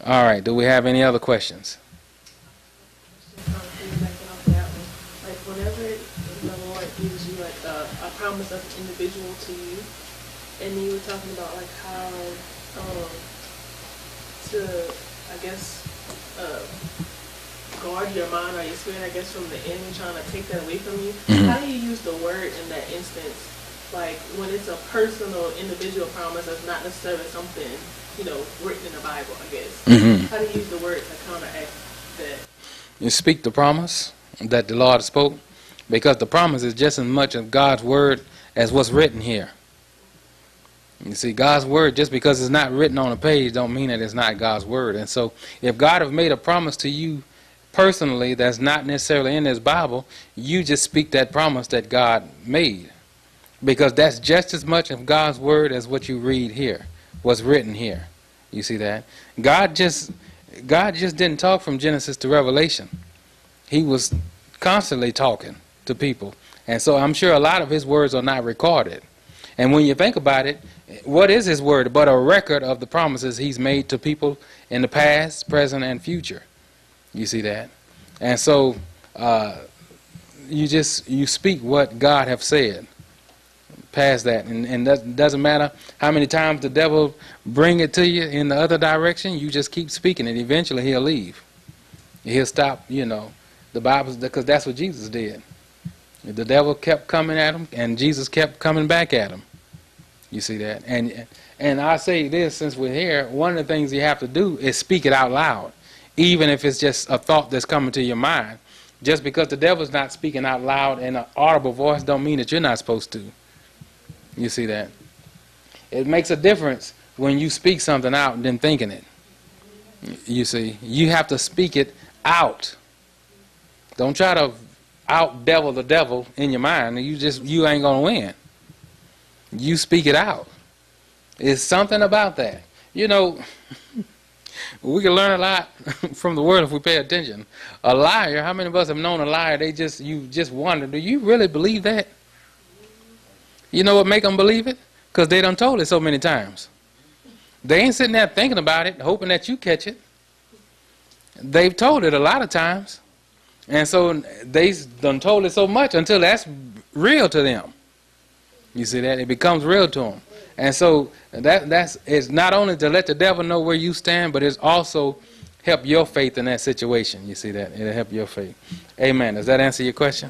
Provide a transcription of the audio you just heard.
All right. Do we have any other questions? Like whenever the Lord gives you like a promise of an individual to you, and you were talking about like how to, I guess, guard your mind or your spirit, I guess, from the enemy trying to take that away from you. Mm-hmm. How do you use the word in that instance? Like when it's a personal, individual promise that's not necessarily something, written in the Bible, I guess. Mm-hmm. How do you use the word to counteract that? You speak the promise that the Lord spoke, because the promise is just as much of God's word as what's written here. You see, God's word, just because it's not written on a page, don't mean that it's not God's word. And so if God has made a promise to you personally that's not necessarily in this Bible, you just speak that promise that God made, because that's just as much of God's word as what you read here, what's written here. You see that? God just didn't talk from Genesis to Revelation. He was constantly talking to people. And so I'm sure a lot of his words are not recorded. And when you think about it, what is his word but a record of the promises he's made to people in the past, present, and future? You see that? And so you speak what God have said past that. And that doesn't matter how many times the devil bring it to you in the other direction, you just keep speaking it. Eventually he'll leave. He'll stop, the Bible, because that's what Jesus did. The devil kept coming at him, and Jesus kept coming back at him. You see that? And I say this, since we're here, one of the things you have to do is speak it out loud, even if it's just a thought that's coming to your mind. Just because the devil's not speaking out loud in an audible voice don't mean that you're not supposed to. You see that? It makes a difference when you speak something out and then thinking it. You see, you have to speak it out. Don't try to out-devil the devil in your mind. You ain't going to win. You speak it out. It's something about that. We can learn a lot from the word if we pay attention. A liar, how many of us have known a liar, you just wonder, do you really believe that? You know what make them believe it? Because they done told it so many times. They ain't sitting there thinking about it, hoping that you catch it. They've told it a lot of times. And so they done told it so much until that's real to them. You see that? It becomes real to them. And so it's not only to let the devil know where you stand, but it's also help your faith in that situation. You see that? It'll help your faith. Amen. Does that answer your question?